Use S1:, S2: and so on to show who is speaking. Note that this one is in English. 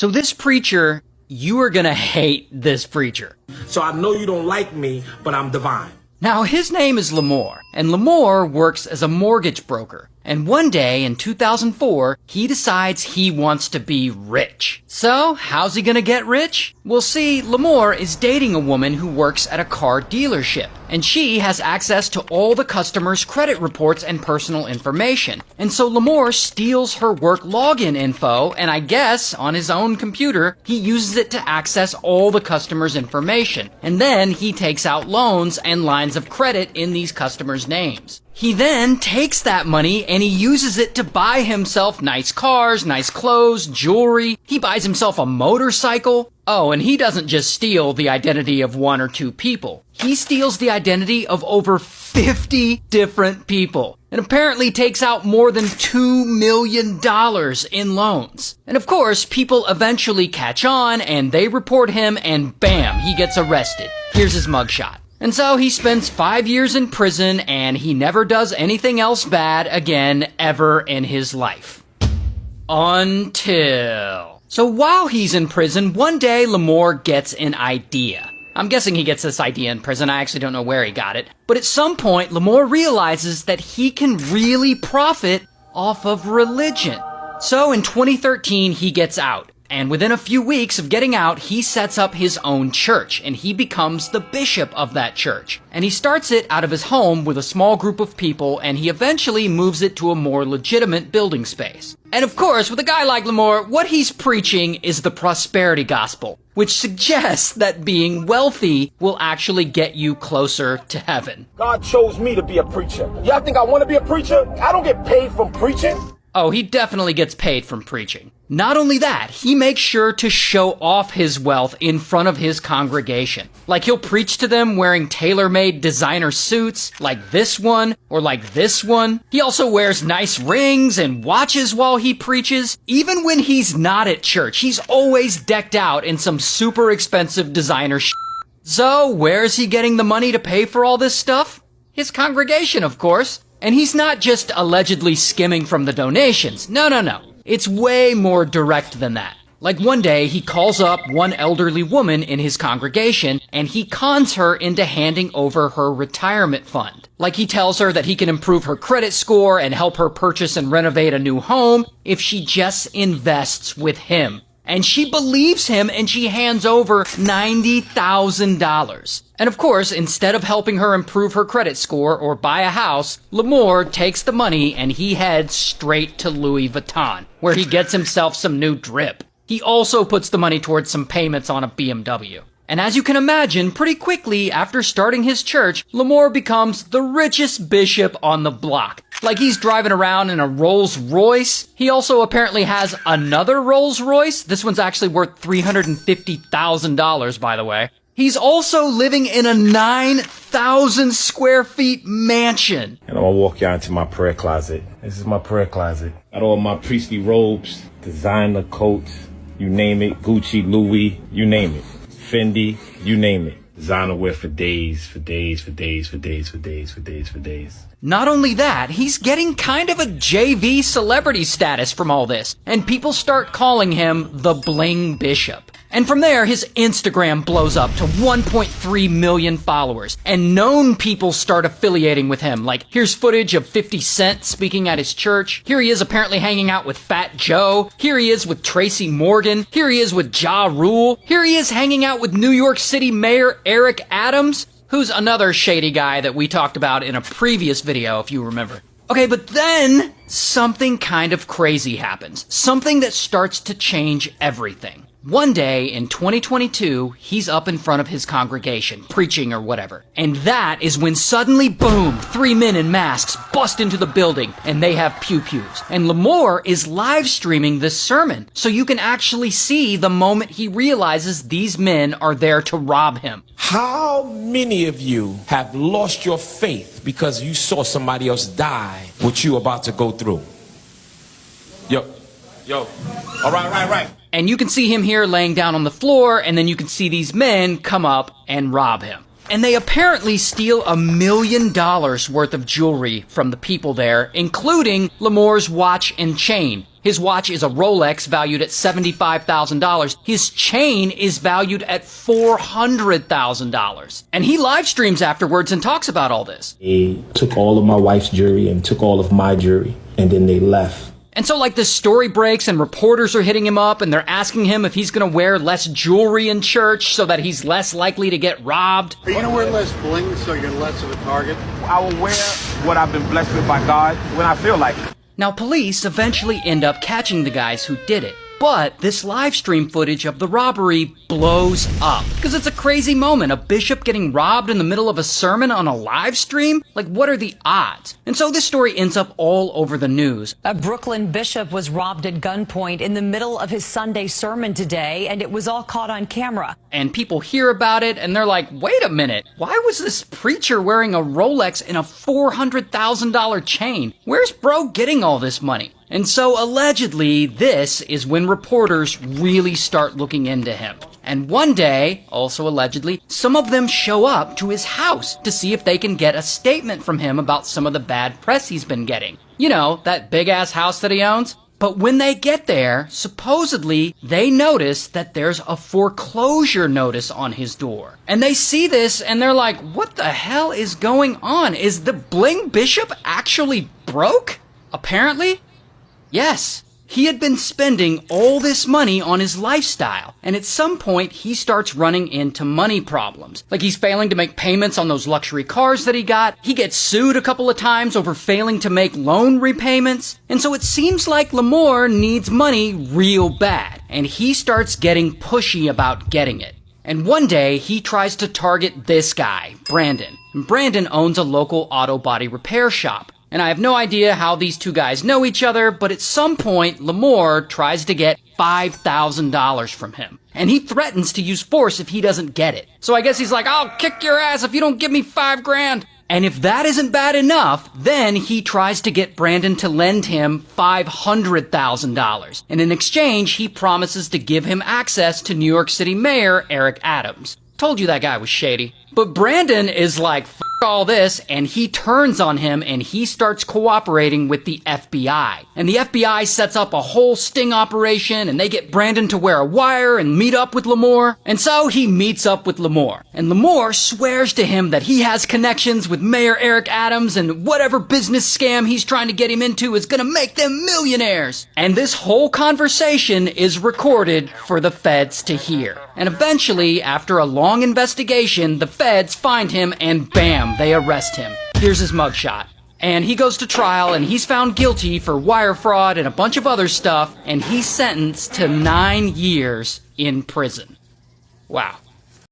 S1: So this preacher, you are gonna hate this preacher.
S2: So I know you don't like me, but I'm divine.
S1: Now, his name is Lamore, and Lamore works as a mortgage broker. And one day in 2004, he decides he wants to be rich. So, how's he gonna get rich? Well, see, Lamore is dating a woman who works at a car dealership, and she has access to all the customers' credit reports and personal information. And so Lamore steals her work login info, and I guess, on his own computer, he uses it to access all the customers' information. And then he takes out loans and lines of credit in these customers' names. He then takes that money and he uses it to buy himself nice cars, nice clothes, jewelry. He buys himself a motorcycle. Oh, and he doesn't just steal the identity of one or two people. He steals the identity of over 50 different people, and apparently takes out more than $2 million in loans. And of course, people eventually catch on and they report him, and bam, he gets arrested. Here's his mugshot. And so he spends 5 years in prison, and he never does anything else bad again ever in his life. Until... So while he's in prison, one day Lamore gets an idea. I'm guessing he gets this idea in prison. I actually don't know where he got it. But at some point, Lamore realizes that he can really profit off of religion. So in 2013, he gets out. And within a few weeks of getting out, he sets up his own church, and he becomes the bishop of that church. And he starts it out of his home with a small group of people, and he eventually moves it to a more legitimate building space. And of course, with a guy like Lamore, what he's preaching is the prosperity gospel, which suggests that being wealthy will actually get you closer to heaven.
S2: God chose me to be a preacher. Y'all think I want to be a preacher? I don't get paid from preaching.
S1: Oh, he definitely gets paid from preaching. Not only that, he makes sure to show off his wealth in front of his congregation. Like he'll preach to them wearing tailor-made designer suits, like this one, or like this one. He also wears nice rings and watches while he preaches. Even when he's not at church, he's always decked out in some super expensive designer shit. So, where's he getting the money to pay for all this stuff? His congregation, of course. And he's not just allegedly skimming from the donations. No. It's way more direct than that. Like one day, he calls up one elderly woman in his congregation, and he cons her into handing over her retirement fund. Like he tells her that he can improve her credit score and help her purchase and renovate a new home if she just invests with him. And she believes him, and she hands over $90,000. And of course, instead of helping her improve her credit score or buy a house, Lamore takes the money and he heads straight to Louis Vuitton, where he gets himself some new drip. He also puts the money towards some payments on a BMW. And as you can imagine, pretty quickly after starting his church, Lamore becomes the richest bishop on the block. Like he's driving around in a Rolls Royce. He also apparently has another Rolls Royce. This one's actually worth $350,000, by the way. He's also living in a 9,000 square feet mansion.
S3: And I'm gonna walk y'all into my prayer closet. This is my prayer closet. Got all my priestly robes, designer coats, you name it, Gucci, Louis, you name it. Fendi, you name it. Designer wear for days.
S1: Not only that, he's getting kind of a JV celebrity status from all this, and people start calling him the Bling Bishop. And from there, his Instagram blows up to 1.3 million followers, and known people start affiliating with him. Like, here's footage of 50 Cent speaking at his church. Here he is apparently hanging out with Fat Joe. Here he is with Tracy Morgan. Here he is with Ja Rule. Here he is hanging out with New York City Mayor Eric Adams, who's another shady guy that we talked about in a previous video, if you remember. Okay, but then something kind of crazy happens. Something that starts to change everything. One day in 2022, he's up in front of his congregation, preaching or whatever. And that is when suddenly, boom, 3 men in masks bust into the building, and they have pew-pews. And Lamore is live streaming this sermon, so you can actually see the moment he realizes these men are there to rob him.
S2: How many of you have lost your faith because you saw somebody else die what you about to go through? Yo. All right.
S1: And you can see him here laying down on the floor, and then you can see these men come up and rob him. And they apparently steal $1 million worth of jewelry from the people there, including Lamore's watch and chain. His watch is a Rolex valued at $75,000. His chain is valued at $400,000. And he live streams afterwards and talks about all this.
S4: They took all of my wife's jewelry and took all of my jewelry, and then they left.
S1: And so, like, this story breaks and reporters are hitting him up and they're asking him if he's going to wear less jewelry in church so that he's less likely to get robbed.
S5: Are you going to wear less bling so you're less of a target?
S2: I will wear what I've been blessed with by God when I feel like it.
S1: Now, police eventually end up catching the guys who did it. But this live stream footage of the robbery blows up. Because it's a crazy moment. A bishop getting robbed in the middle of a sermon on a live stream? Like, what are the odds? And so this story ends up all over the news.
S6: A Brooklyn bishop was robbed at gunpoint in the middle of his Sunday sermon today, and it was all caught on camera.
S1: And people hear about it, and they're like, wait a minute. Why was this preacher wearing a Rolex and a $400,000 chain? Where's bro getting all this money? And so, allegedly, this is when reporters really start looking into him. And one day, also allegedly, some of them show up to his house to see if they can get a statement from him about some of the bad press he's been getting. You know, that big-ass house that he owns? But when they get there, supposedly, they notice that there's a foreclosure notice on his door. And they see this, and they're like, what the hell is going on? Is the bling bishop actually broke? Apparently. Yes, he had been spending all this money on his lifestyle, and at some point he starts running into money problems. Like he's failing to make payments on those luxury cars that he got, he gets sued a couple of times over failing to make loan repayments, and so it seems like Lamore needs money real bad, and he starts getting pushy about getting it. And one day, he tries to target this guy, Brandon. And Brandon owns a local auto body repair shop. And I have no idea how these two guys know each other, but at some point, Lamore tries to get $5,000 from him. And he threatens to use force if he doesn't get it. So I guess he's like, I'll kick your ass if you don't give me $5,000. And if that isn't bad enough, then he tries to get Brandon to lend him $500,000. And in exchange, he promises to give him access to New York City Mayor Eric Adams. Told you that guy was shady. But Brandon is like, f*** all this, and he turns on him and he starts cooperating with the FBI. And the FBI sets up a whole sting operation and they get Brandon to wear a wire and meet up with Lamore. And so he meets up with Lamore. And Lamore swears to him that he has connections with Mayor Eric Adams and whatever business scam he's trying to get him into is gonna make them millionaires. And this whole conversation is recorded for the feds to hear. And eventually, after a long investigation, the feds find him and bam, they arrest him. Here's his mugshot. And he goes to trial and he's found guilty for wire fraud and a bunch of other stuff, and he's sentenced to 9 years in prison. Wow.